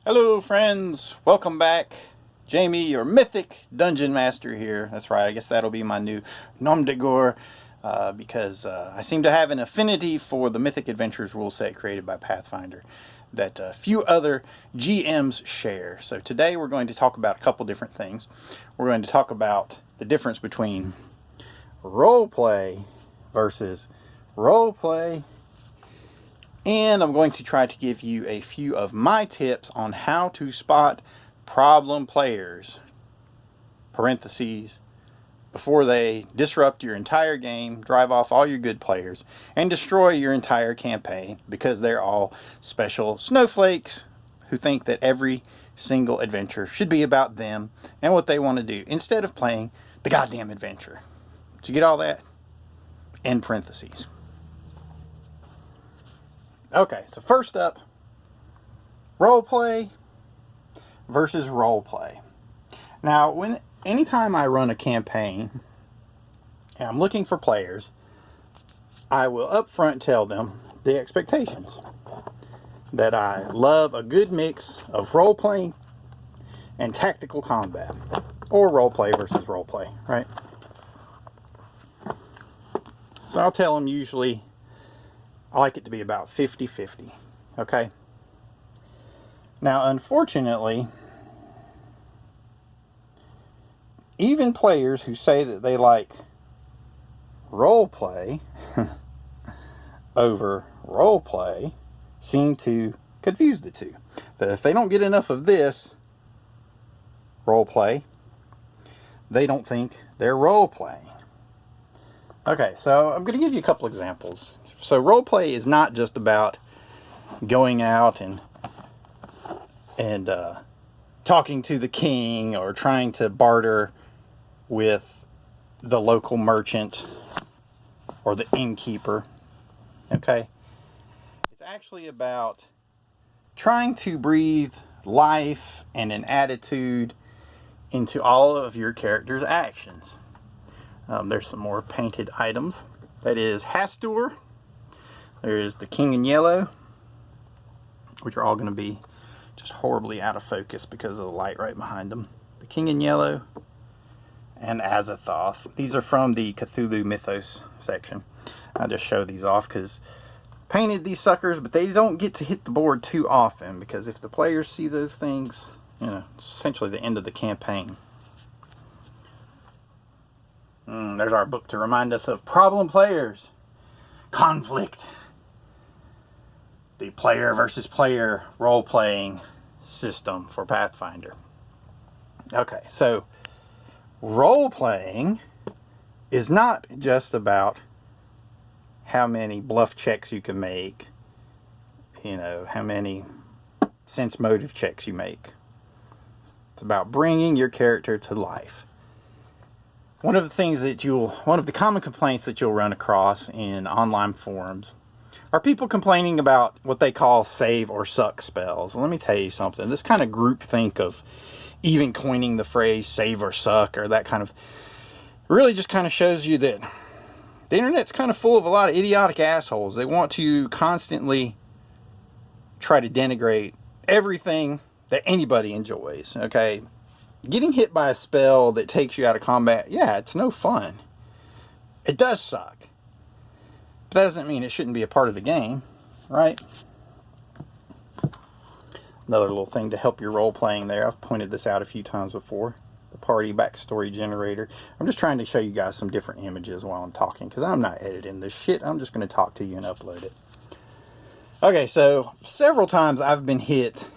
Hello friends, welcome back. Jamie, your Mythic Dungeon Master here. That's right, I guess that'll be my new nom de guerre because I seem to have an affinity for the Mythic Adventures rule set created by Pathfinder that few other GMs share. So today we're going to talk about a couple different things. We're going to talk about the difference between roleplay versus roleplay. And I'm going to try to give you a few of my tips on how to spot problem players, parentheses, before they disrupt your entire game, drive off all your good players, and destroy your entire campaign because they're all special snowflakes who think that every single adventure should be about them and what they want to do instead of playing the goddamn adventure. Did you get all that? In parentheses. Okay, so first up, roleplay versus roleplay. Now, anytime I run a campaign and I'm looking for players, I will upfront tell them the expectations. That I love a good mix of roleplay and tactical combat. Or roleplay versus roleplay, right? So I'll tell them usually I like it to be about 50-50, okay? Now, unfortunately, even players who say that they like roleplay over roleplay seem to confuse the two. That if they don't get enough of this roleplay, they don't think they're roleplaying. Okay, so I'm going to give you a couple examples. So roleplay is not just about going out and talking to the king or trying to barter with the local merchant or the innkeeper. Okay? It's actually about trying to breathe life and an attitude into all of your character's actions. There's some more painted items. That is Hastur. There's the King in Yellow, which are all going to be just horribly out of focus because of the light right behind them. The King in Yellow and Azathoth. These are from the Cthulhu Mythos section. I just show these off because painted these suckers, but they don't get to hit the board too often because if the players see those things, it's essentially the end of the campaign. There's our book to remind us of problem players. Conflict. The player versus player role-playing system for Pathfinder. Okay, so role-playing is not just about how many bluff checks you can make, how many sense motive checks you make. It's about bringing your character to life. One of the common complaints that you'll run across in online forums are people complaining about what they call save or suck spells. And let me tell you something. This kind of groupthink of even coining the phrase save or suck or that kind of really just kind of shows you that the internet's kind of full of a lot of idiotic assholes. They want to constantly try to denigrate everything that anybody enjoys, okay? Getting hit by a spell that takes you out of combat, yeah, it's no fun. It does suck. But that doesn't mean it shouldn't be a part of the game, right? Another little thing to help your role-playing there. I've pointed this out a few times before. The party backstory generator. I'm just trying to show you guys some different images while I'm talking because I'm not editing this shit. I'm just going to talk to you and upload it. Okay, so several times I've been hit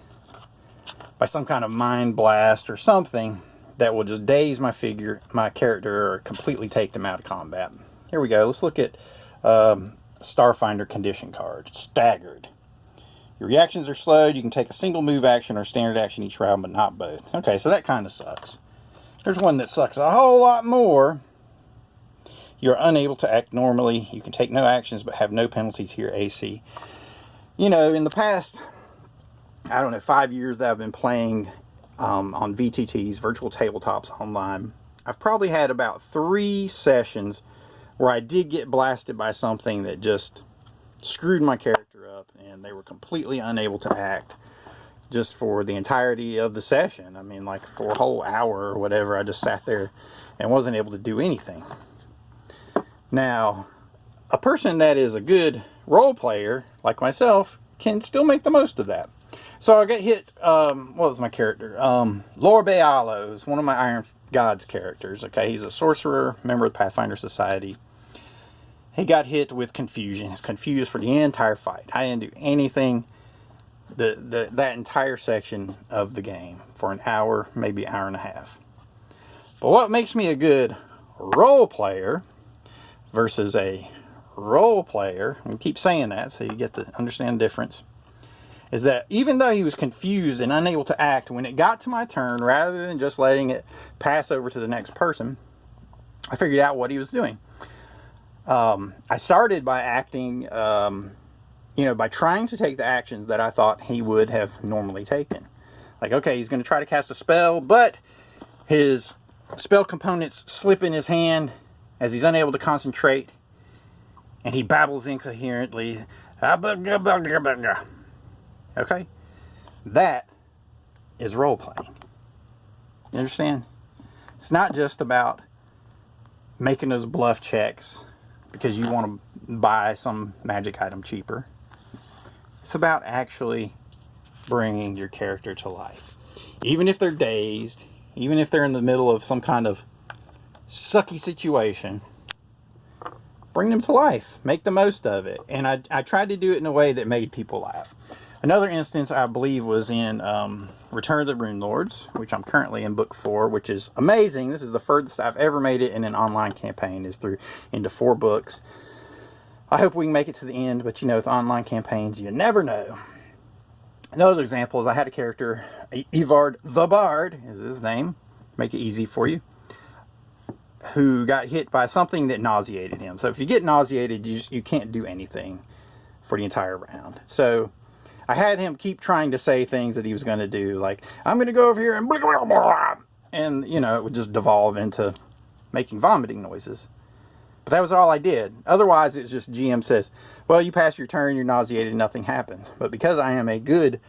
by some kind of mind blast or something that will just daze my character or completely take them out of combat. Here we go. Let's look at Starfinder condition card. Staggered. Your reactions are slowed. You can take a single move action or standard action each round, but not both. Okay, so that kind of sucks. There's one that sucks a whole lot more. You're unable to act normally. You can take no actions, but have no penalty to your AC. In the past, 5 years that I've been playing on VTTs, virtual tabletops online, I've probably had about 3 sessions where I did get blasted by something that just screwed my character up and they were completely unable to act. just for the entirety of the session. I mean, like for a whole hour or whatever, I just sat there and wasn't able to do anything. Now, a person that is a good role player, like myself, can still make the most of that. So I got hit, what was my character? Lord Bealo is one of my Iron Gods characters, okay? He's a sorcerer, member of the Pathfinder Society. He got hit with confusion. He's confused for the entire fight. I didn't do anything that entire section of the game for an hour, maybe an hour and a half. But what makes me a good role player versus a role player, and keep saying that so you get to understand the difference, is that even though he was confused and unable to act, when it got to my turn, rather than just letting it pass over to the next person, I figured out what he was doing. I started by acting, by trying to take the actions that I thought he would have normally taken. Like, okay, he's going to try to cast a spell, but his spell components slip in his hand as he's unable to concentrate, and he babbles incoherently. Okay? That is role-playing. You understand? It's not just about making those bluff checks because you want to buy some magic item cheaper. It's about actually bringing your character to life. Even if they're dazed, even if they're in the middle of some kind of sucky situation, bring them to life. Make the most of it. And I tried to do it in a way that made people laugh. Another instance, I believe, was in Return of the Rune Lords, which I'm currently in book 4, which is amazing. This is the furthest I've ever made it in an online campaign, is through into 4 books. I hope we can make it to the end, but with online campaigns, you never know. Another example is I had a character, Evard the Bard is his name, make it easy for you, who got hit by something that nauseated him. So if you get nauseated, you can't do anything for the entire round. So I had him keep trying to say things that he was going to do, like, I'm going to go over here and blah, blah, blah, and, it would just devolve into making vomiting noises. But that was all I did. Otherwise, it's just GM says, well, you pass your turn, you're nauseated, nothing happens. But because I am a good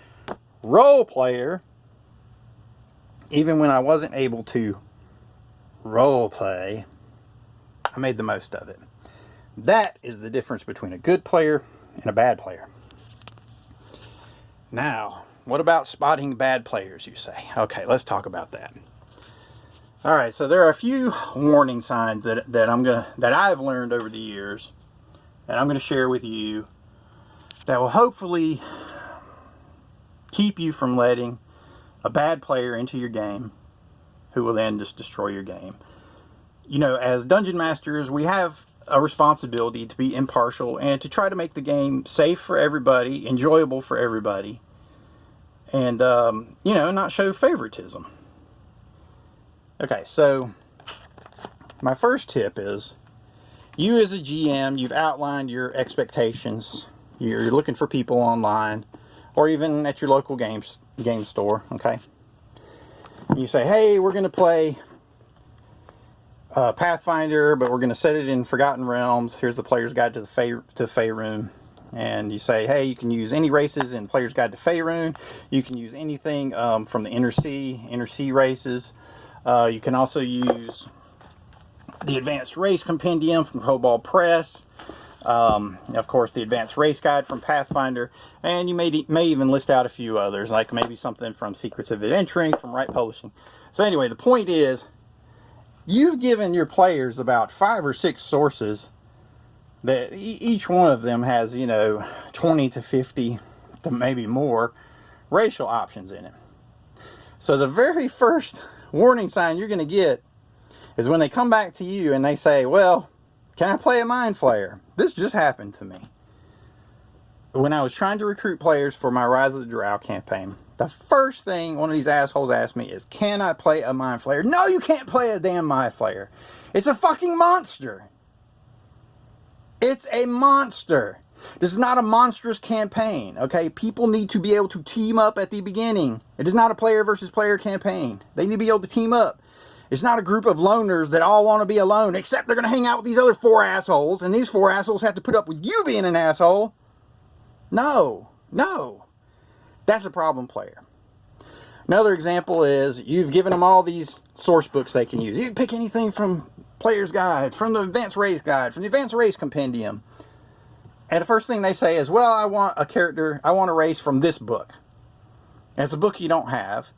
role player, even when I wasn't able to role play, I made the most of it. That is the difference between a good player and a bad player. Now, what about spotting bad players, you say? Okay, let's talk about that. All right, so there are a few warning signs that I've learned over the years that I'm going to share with you that will hopefully keep you from letting a bad player into your game who will then just destroy your game. As Dungeon Masters, we have a responsibility to be impartial and to try to make the game safe for everybody, enjoyable for everybody, and, not show favoritism. Okay, so my first tip is, you as a GM, you've outlined your expectations. You're looking for people online or even at your local game store, okay? You say, hey, we're going to play Pathfinder, but we're going to set it in Forgotten Realms. Here's the Player's Guide to Faerun. And you say, hey, you can use any races in Player's Guide to Faerun. You can use anything from the Inner Sea races. You can also use the Advanced Race Compendium from Cobalt Press. Of course, the Advanced Race Guide from Pathfinder. And you may even list out a few others, like maybe something from Secrets of Adventuring from Wright Publishing. So anyway, the point is, you've given your players about 5 or 6 sources that each one of them has, 20 to 50 to maybe more racial options in it. So the very first warning sign you're going to get is when they come back to you and they say, well, can I play a Mind Flayer? This just happened to me. When I was trying to recruit players for my Rise of the Drow campaign, the first thing one of these assholes asked me is, can I play a Mind Flayer? No, you can't play a damn Mind Flayer. It's a fucking monster. It's a monster. This is not a monstrous campaign, okay? People need to be able to team up at the beginning. It is not a player versus player campaign. They need to be able to team up. It's not a group of loners that all want to be alone, except they're going to hang out with these other 4 assholes, and these 4 assholes have to put up with you being an asshole. No. That's a problem player. Another example is you've given them all these source books they can use. You can pick anything from Player's Guide, from the Advanced Race Guide, from the Advanced Race Compendium. And the first thing they say is, well, I want a race from this book. And it's a book you don't have.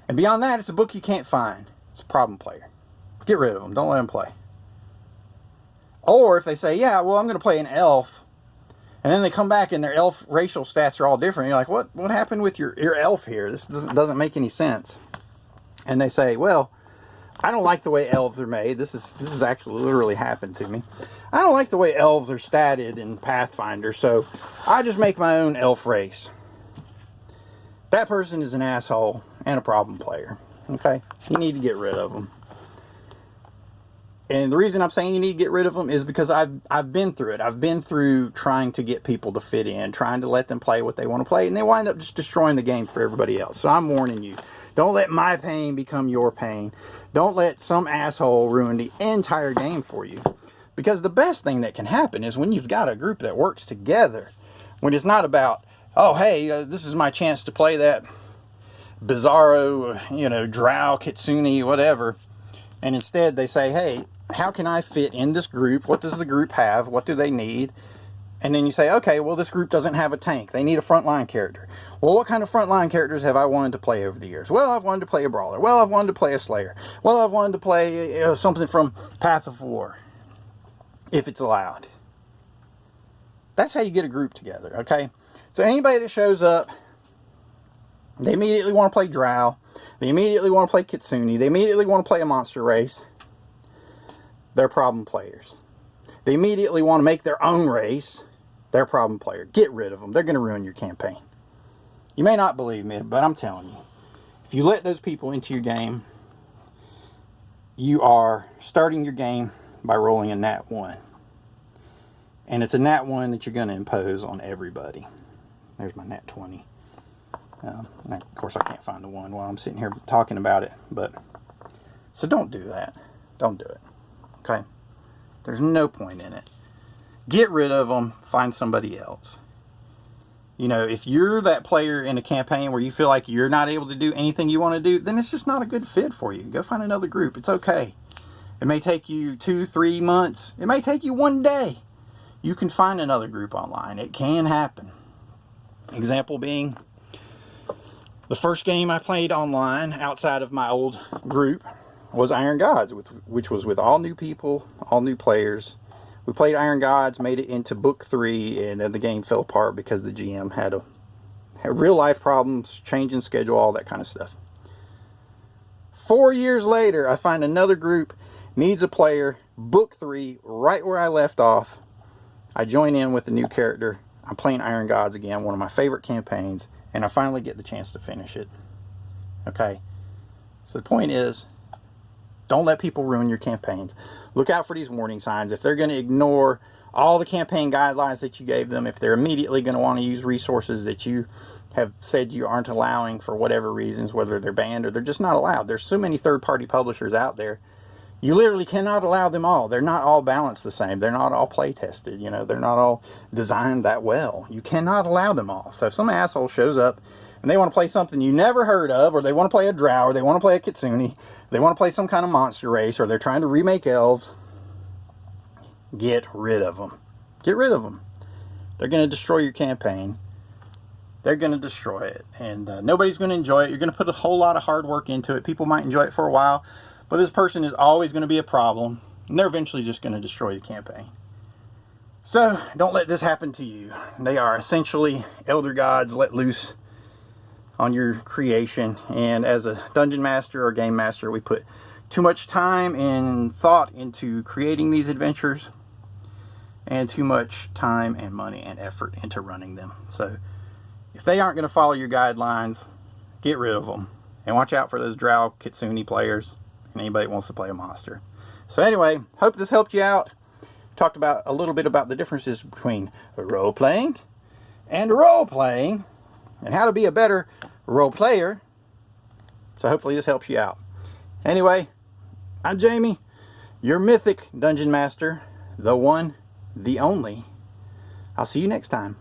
And beyond that, it's a book you can't find. It's a problem player. Get rid of them. Don't let them play. Or if they say, yeah, well, I'm going to play an elf. And then they come back and their elf racial stats are all different. You're like, what happened with your elf here? This doesn't make any sense. And they say, well, I don't like the way elves are made. This has actually literally happened to me. I don't like the way elves are statted in Pathfinder, so I just make my own elf race. That person is an asshole and a problem player. Okay? You need to get rid of them. And the reason I'm saying you need to get rid of them is because I've been through it. I've been through trying to get people to fit in, trying to let them play what they want to play, and they wind up just destroying the game for everybody else. So I'm warning you. Don't let my pain become your pain. Don't let some asshole ruin the entire game for you. Because the best thing that can happen is when you've got a group that works together. When it's not about, oh, hey, this is my chance to play that bizarro, drow, kitsune, whatever. And instead they say, hey, how can I fit in this group? What does the group have? What do they need? And then you say, okay, well, this group doesn't have a tank. They need a frontline character. Well, what kind of frontline characters have I wanted to play over the years? Well, I've wanted to play a brawler. Well, I've wanted to play a slayer. Well, I've wanted to play something from Path of War, if it's allowed. That's how you get a group together, okay? So anybody that shows up, they immediately want to play drow. They immediately want to play kitsune. They immediately want to play a monster race. They're problem players. They immediately want to make their own race. They're problem player. Get rid of them. They're going to ruin your campaign. You may not believe me, but I'm telling you. If you let those people into your game, you are starting your game by rolling a nat 1. And it's a nat 1 that you're going to impose on everybody. There's my nat 20. Of course, I can't find the 1 while I'm sitting here talking about it. So don't do that. Don't do it. Okay? There's no point in it. Get rid of them. Find somebody else. If you're that player in a campaign where you feel like you're not able to do anything you want to do, then it's just not a good fit for you. Go find another group. It's okay. It may take you 2-3 months. It may take you 1 day. You can find another group online. It can happen. Example being, the first game I played online outside of my old group was Iron Gods, which was with all new people, all new players. We played Iron Gods, made it into book 3, and then the game fell apart because the GM had real life problems, changing schedule, all that kind of stuff. 4 years later, I find another group, needs a player, book 3, right where I left off. I join in with a new character. I'm playing Iron Gods again, one of my favorite campaigns, and I finally get the chance to finish it. Okay? So the point is, don't let people ruin your campaigns. Look out for these warning signs. If they're going to ignore all the campaign guidelines that you gave them, if they're immediately going to want to use resources that you have said you aren't allowing for whatever reasons, whether they're banned or they're just not allowed. There's so many third-party publishers out there. You literally cannot allow them all. They're not all balanced the same. They're not all play-tested. They're not all designed that well. You cannot allow them all. So if some asshole shows up and they want to play something you never heard of, or they want to play a drow, or they want to play a kitsune, they want to play some kind of monster race, or they're trying to remake elves, get rid of them. Get rid of them. They're going to destroy your campaign. They're going to destroy it. And nobody's going to enjoy it. You're going to put a whole lot of hard work into it. People might enjoy it for a while, but this person is always going to be a problem, and they're eventually just going to destroy the campaign. So, don't let this happen to you. They are essentially elder gods let loose on your creation, and as a dungeon master or game master, we put too much time and thought into creating these adventures, and too much time and money and effort into running them. So if they aren't going to follow your guidelines, get rid of them, and watch out for those drow kitsune players and anybody that wants to play a monster. So anyway, hope this helped you out. Talked about a little bit about the differences between role-playing and role-playing, and how to be a better role player. So hopefully this helps you out. Anyway, I'm Jamie, your Mythic Dungeon Master, the one, the only. I'll see you next time.